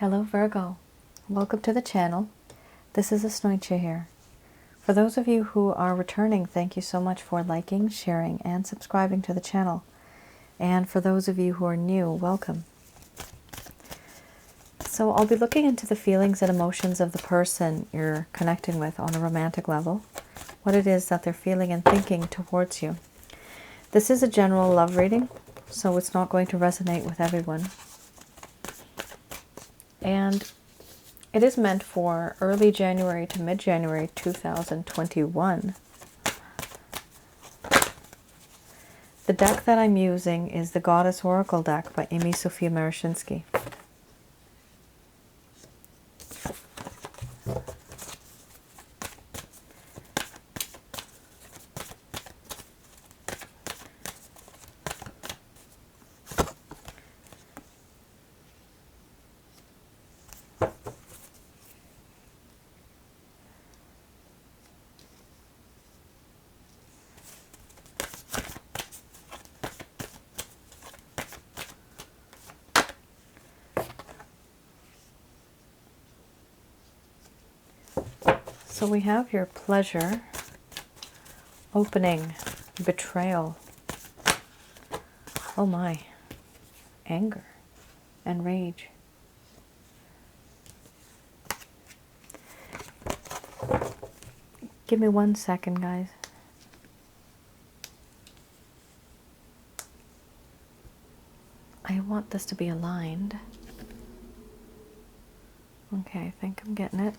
Hello Virgo, welcome to the channel. This is Asnointia here. For those of you who are returning, thank you so much for liking, sharing, and subscribing to the channel. And for those of you who are new, welcome. So I'll be looking into the feelings and emotions of the person you're connecting with on a romantic level, what it is that they're feeling and thinking towards you. This is a general love reading, so it's not going to resonate with everyone. And it is meant for early January to mid-January 2021. The deck that I'm using is the Goddess Oracle deck by Amy Sophia Marashinsky. So we have your pleasure, opening, betrayal, oh my, anger and rage. Give me 1 second, guys. I want this to be aligned. Okay, I think I'm getting it.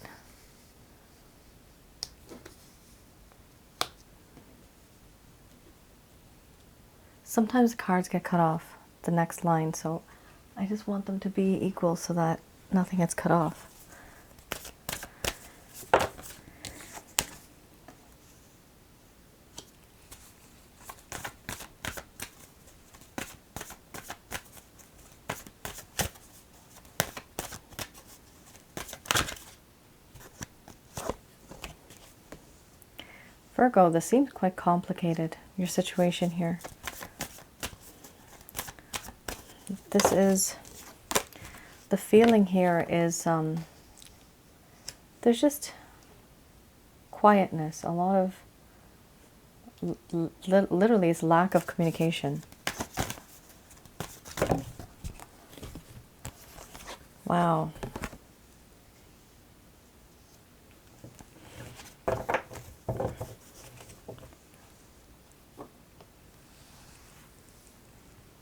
Sometimes the cards get cut off the next line, so I just want them to be equal so that nothing gets cut off. Virgo, this seems quite complicated, your situation here. This is, the feeling here is, there's just quietness, a lot of, literally it's lack of communication. Wow.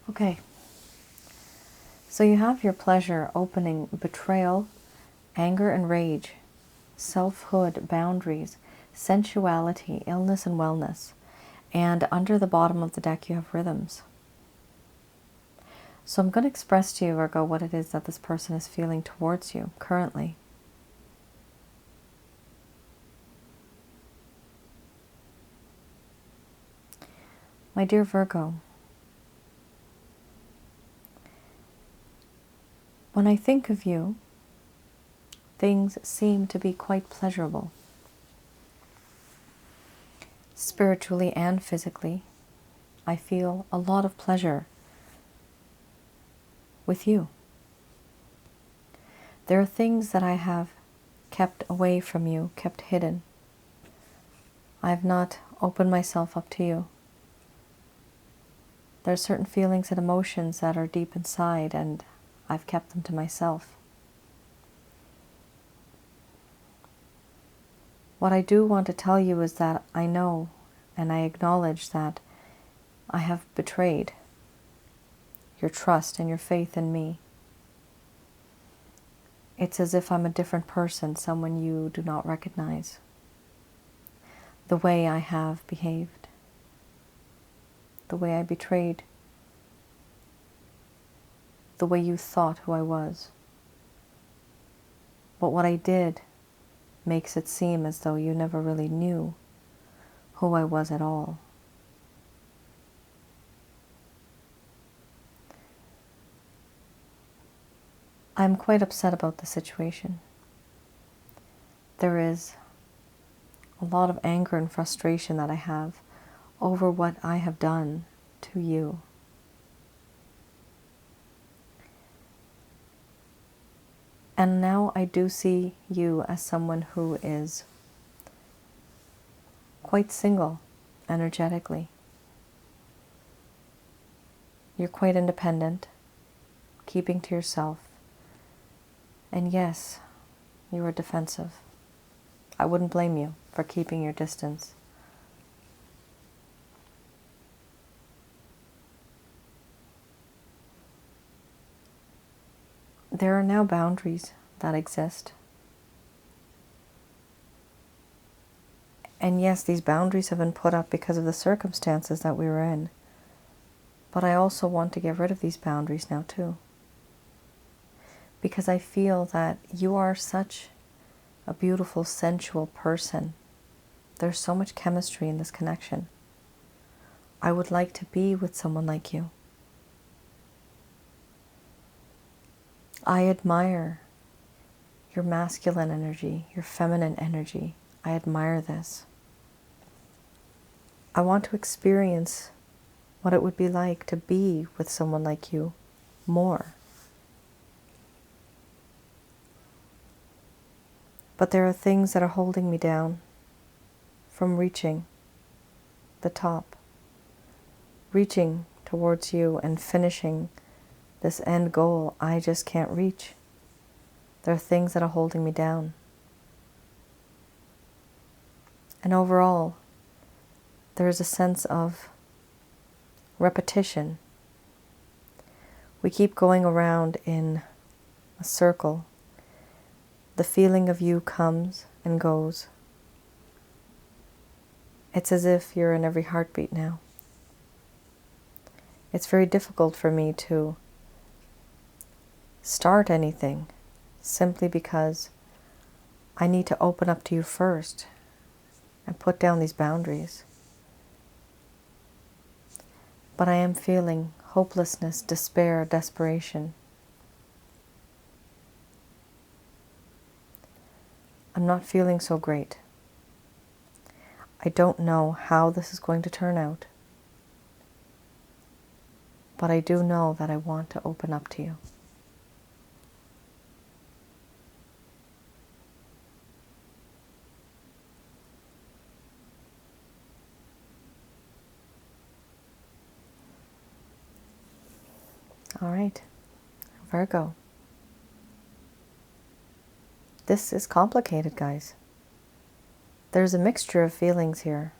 Okay. So you have your pleasure, opening, betrayal, anger and rage, selfhood, boundaries, sensuality, illness and wellness. And under the bottom of the deck you have rhythms. So I'm going to express to you, Virgo, what it is that this person is feeling towards you currently. My dear Virgo, when I think of you, things seem to be quite pleasurable. Spiritually and physically, I feel a lot of pleasure with you. There are things that I have kept away from you, kept hidden. I have not opened myself up to you. There are certain feelings and emotions that are deep inside, and I've kept them to myself. What I do want to tell you is that I know and I acknowledge that I have betrayed your trust and your faith in me. It's as if I'm a different person, someone you do not recognize. The way I have behaved, the way I betrayed, the way you thought who I was. But what I did makes it seem as though you never really knew who I was at all. I'm quite upset about the situation. There is a lot of anger and frustration that I have over what I have done to you. And now I do see you as someone who is quite single energetically. You're quite independent, keeping to yourself. And yes, you are defensive. I wouldn't blame you for keeping your distance. There are now boundaries that exist. And yes, these boundaries have been put up because of the circumstances that we were in. But I also want to get rid of these boundaries now too. Because I feel that you are such a beautiful, sensual person. There's so much chemistry in this connection. I would like to be with someone like you. I admire your masculine energy, your feminine energy. I admire this. I want to experience what it would be like to be with someone like you more. But there are things that are holding me down from reaching the top, reaching towards you and finishing this end goal I just can't reach. There are things that are holding me down. And overall, there is a sense of repetition. We keep going around in a circle. The feeling of you comes and goes. It's as if you're in every heartbeat now. It's very difficult for me to start anything simply because I need to open up to you first and put down these boundaries. But I am feeling hopelessness, despair, desperation. I'm not feeling so great. I don't know how this is going to turn out. But I do know that I want to open up to you. All right, Virgo. This is complicated, guys. There's a mixture of feelings here.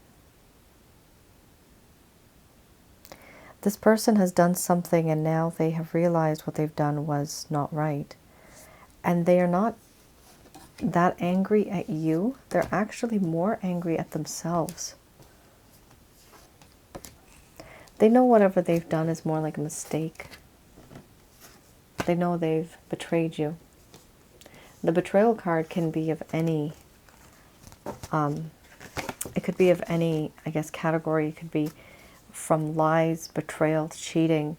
This person has done something and now they have realized what they've done was not right. And they are not that angry at you. They're actually more angry at themselves. They know whatever they've done is more like a mistake. They know they've betrayed you. The betrayal card can be of any, it could be of any, I guess, category. It could be from lies, betrayal, cheating,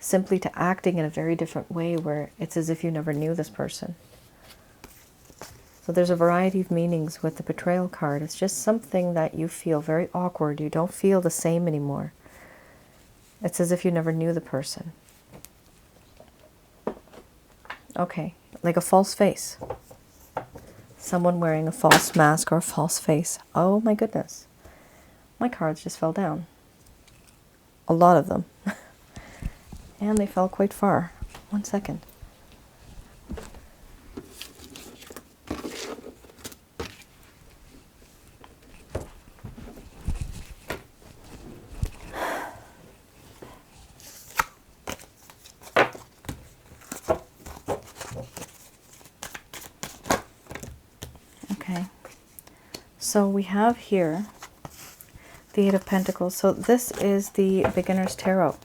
simply to acting in a very different way where it's as if you never knew this person. So there's a variety of meanings with the betrayal card. It's just something that you feel very awkward. You don't feel the same anymore. It's as if you never knew the person. Okay, like a false face. Someone wearing a false mask or a false face. Oh my goodness. My cards just fell down. A lot of them. And they fell quite far. 1 second. Okay. So we have here the Eight of Pentacles. So this is the Beginner's Tarot.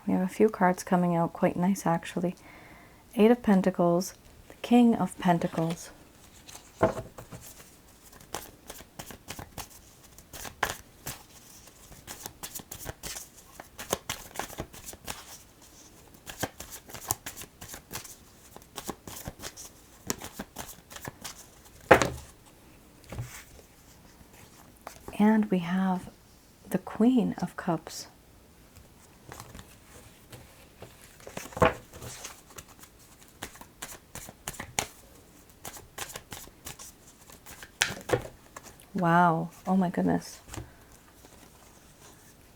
We have a few cards coming out, quite nice actually. Eight of Pentacles, the King of Pentacles. And we have the Queen of Cups. Wow. Oh my goodness.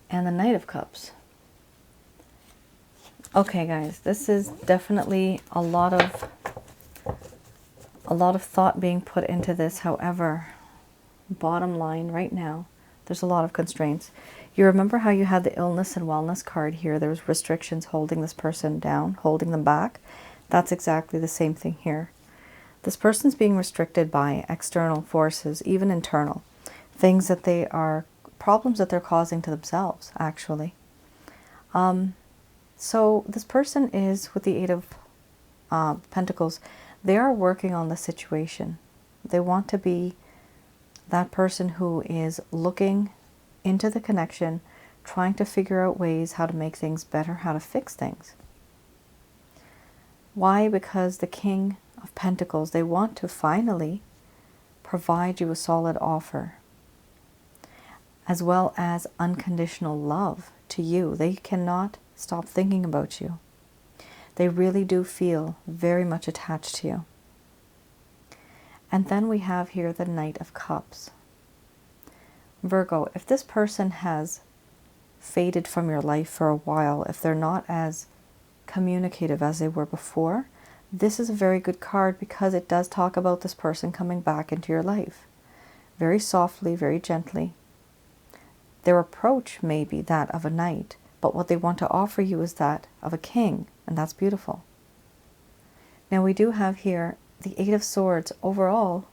And the Knight of Cups. Okay, guys, this is definitely a lot of thought being put into this. However, bottom line right now, there's a lot of constraints. You remember how you had the illness and wellness card here? There was restrictions holding this person down, holding them back. That's exactly the same thing here. This person's being restricted by external forces, even internal. Things that they are, problems that they're causing to themselves, actually. So this person is, with the Eight of Pentacles, they are working on the situation. They want to be that person who is looking into the connection, trying to figure out ways how to make things better, how to fix things. Why? Because the King of Pentacles, they want to finally provide you a solid offer, as well as unconditional love to you. They cannot stop thinking about you. They really do feel very much attached to you. And then we have here the Knight of Cups. Virgo, if this person has faded from your life for a while, if they're not as communicative as they were before, this is a very good card because it does talk about this person coming back into your life. Very softly, very gently. Their approach may be that of a knight, but what they want to offer you is that of a king, and that's beautiful. Now we do have here the Eight of Swords. Overall,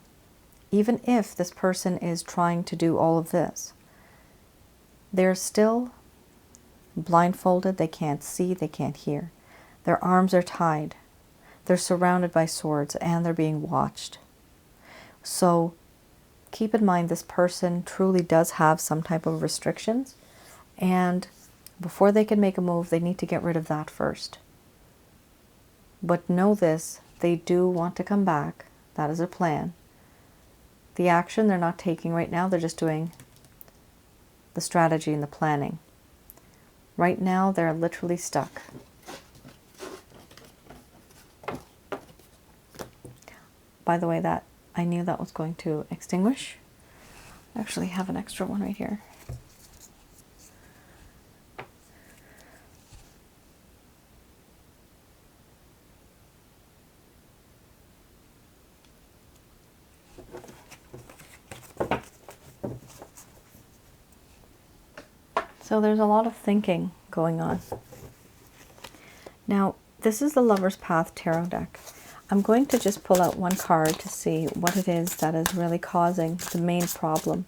even if this person is trying to do all of this, they're still blindfolded. They can't see, they can't hear. Their arms are tied. They're surrounded by swords and they're being watched. So keep in mind this person truly does have some type of restrictions, and before they can make a move, they need to get rid of that first. But know this, they do want to come back. That is a plan. The action they're not taking right now, they're just doing the strategy and the planning. Right now, they're literally stuck. By the way, that I knew that was going to extinguish. I actually have an extra one right here. So there's a lot of thinking going on. Now, this is the Lover's Path Tarot deck. I'm going to just pull out one card to see what it is that is really causing the main problem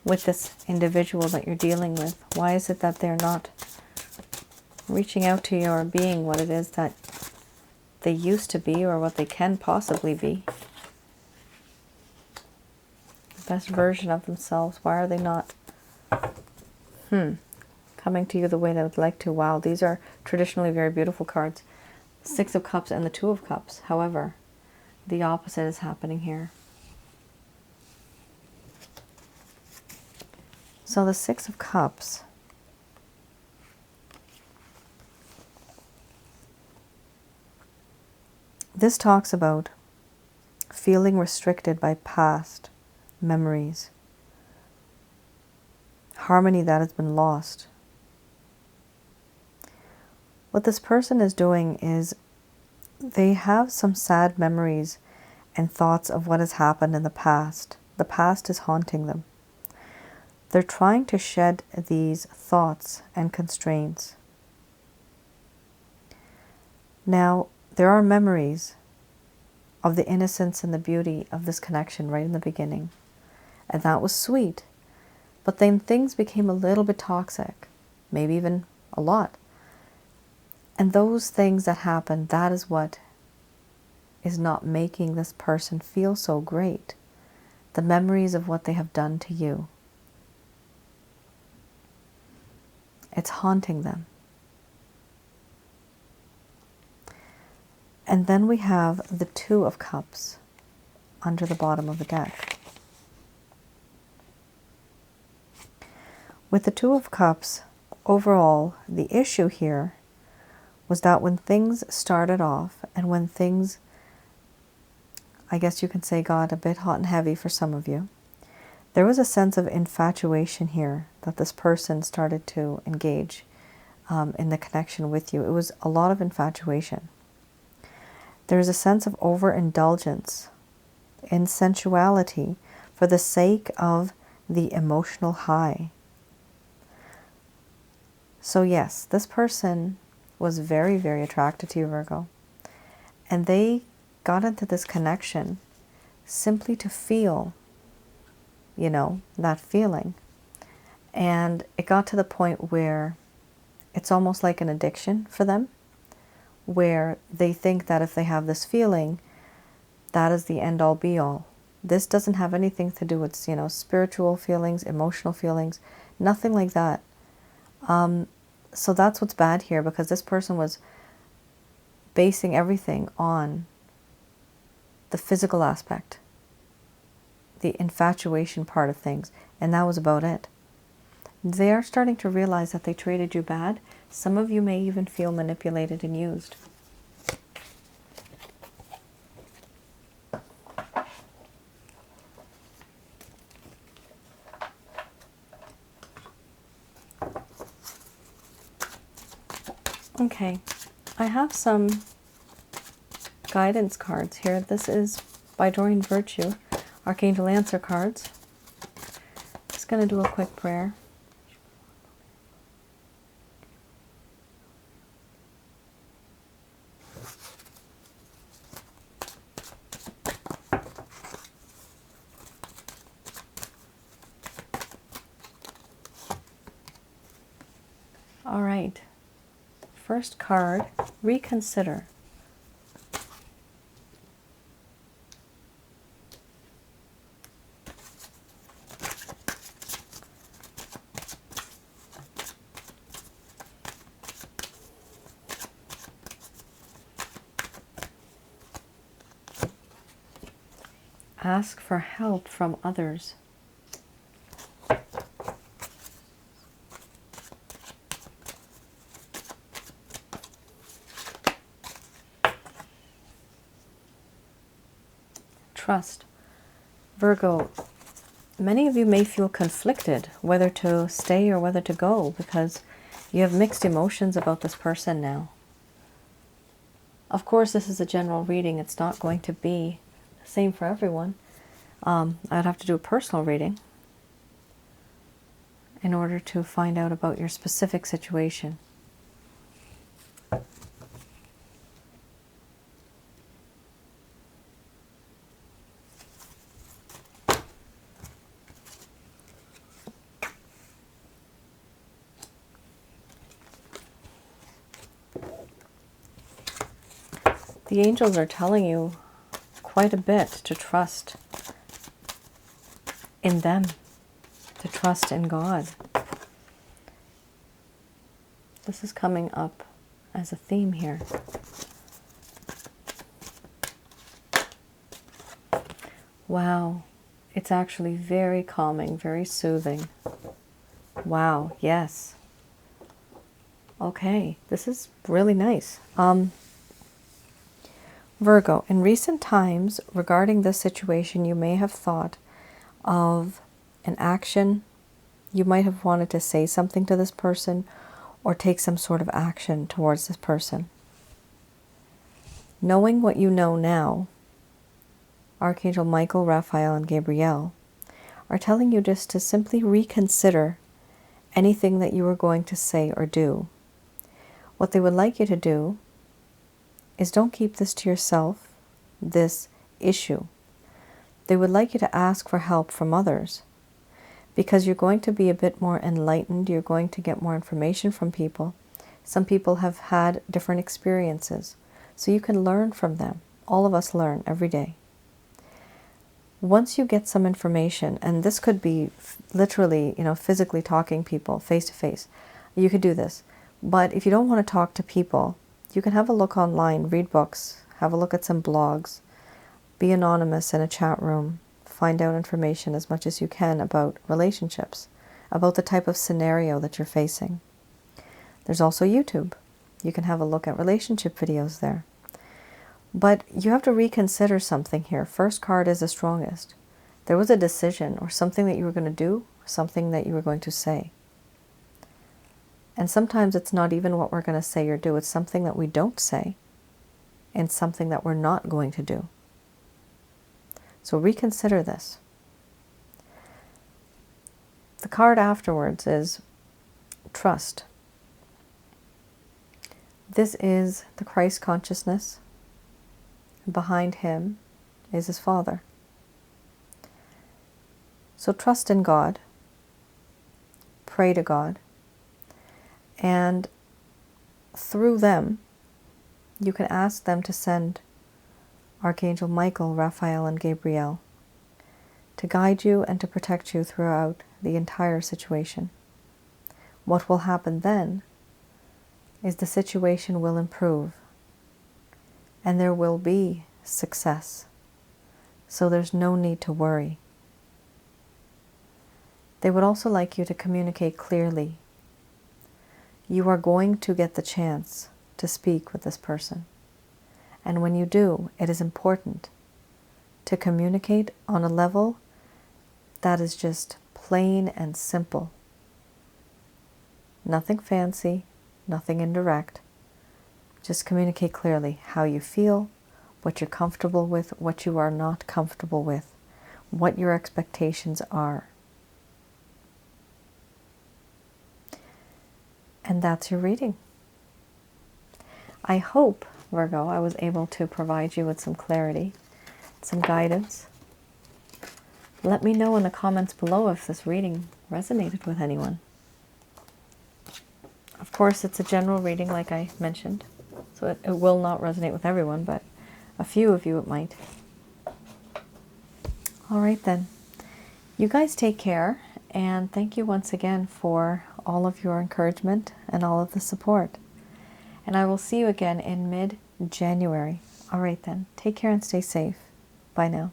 with this individual that you're dealing with. Why is it that they're not reaching out to you or being what it is that they used to be or what they can possibly be? The best version of themselves. Why are they not coming to you the way they would like to? Wow, these are traditionally very beautiful cards. Six of Cups and the Two of Cups. However, the opposite is happening here. So the Six of Cups. This talks about feeling restricted by past memories. Harmony that has been lost. What this person is doing is they have some sad memories and thoughts of what has happened in the past. The past is haunting them. They're trying to shed these thoughts and constraints. Now, there are memories of the innocence and the beauty of this connection right in the beginning. And that was sweet. But then things became a little bit toxic, maybe even a lot. And those things that happened, that is what is not making this person feel so great. The memories of what they have done to you. It's haunting them. And then we have the Two of Cups under the bottom of the deck. With the Two of Cups, overall, the issue here was that when things started off and when things, I guess you can say, got a bit hot and heavy for some of you. There was a sense of infatuation here that this person started to engage in the connection with you. It was a lot of infatuation. There's a sense of overindulgence in sensuality for the sake of the emotional high. So yes, this person was very, very attracted to you, Virgo. And they got into this connection simply to feel, you know, that feeling. And it got to the point where it's almost like an addiction for them, where they think that if they have this feeling, that is the end all be all. This doesn't have anything to do with, you know, spiritual feelings, emotional feelings, nothing like that. So that's what's bad here, because this person was basing everything on the physical aspect, the infatuation part of things, and that was about it. They are starting to realize that they treated you bad. Some of you may even feel manipulated and used. Okay, I have some guidance cards here. This is by Dorian Virtue, Archangel Answer cards. Just going to do a quick prayer. All right. First card, reconsider. Ask for help from others. Trust. Virgo, many of you may feel conflicted whether to stay or whether to go, because you have mixed emotions about this person now. Of course, this is a general reading. It's not going to be the same for everyone. I'd have to do a personal reading in order to find out about your specific situation. The angels are telling you quite a bit to trust in them, to trust in God. This is coming up as a theme here. Wow, it's actually very calming, very soothing. Wow, yes. Okay, this is really nice. Virgo, in recent times regarding this situation, you may have thought of an action. You might have wanted to say something to this person or take some sort of action towards this person. Knowing what you know now, Archangel Michael, Raphael, and Gabriel are telling you just to simply reconsider anything that you were going to say or do. What they would like you to do is don't keep this to yourself, this issue. They would like you to ask for help from others, because you're going to be a bit more enlightened. You're going to get more information from people. Some people have had different experiences, so you can learn from them. All of us learn every day. Once you get some information, and this could be literally, physically talking people face to face, you could do this. But if you don't want to talk to people, you can have a look online, read books, have a look at some blogs, be anonymous in a chat room, find out information as much as you can about relationships, about the type of scenario that you're facing. There's also YouTube. You can have a look at relationship videos there. But you have to reconsider something here. First card is the strongest. There was a decision or something that you were going to do, something that you were going to say. And sometimes it's not even what we're going to say or do. It's something that we don't say and something that we're not going to do. So reconsider this. The card afterwards is trust. This is the Christ consciousness. Behind him is his Father. So trust in God. Pray to God. And through them, you can ask them to send Archangel Michael, Raphael, and Gabriel to guide you and to protect you throughout the entire situation. What will happen then is the situation will improve and there will be success. So there's no need to worry. They would also like you to communicate clearly. You are going to get the chance to speak with this person. And when you do, it is important to communicate on a level that is just plain and simple. Nothing fancy, nothing indirect. Just communicate clearly how you feel, what you're comfortable with, what you are not comfortable with, what your expectations are. And that's your reading. I hope, Virgo, I was able to provide you with some clarity, some guidance. Let me know in the comments below if this reading resonated with anyone. Of course, it's a general reading, like I mentioned, so it will not resonate with everyone, but a few of you it might. All right then. You guys take care, and thank you once again for all of your encouragement and all of the support. And I will see you again in mid-January. All right then. Take care and stay safe. Bye now.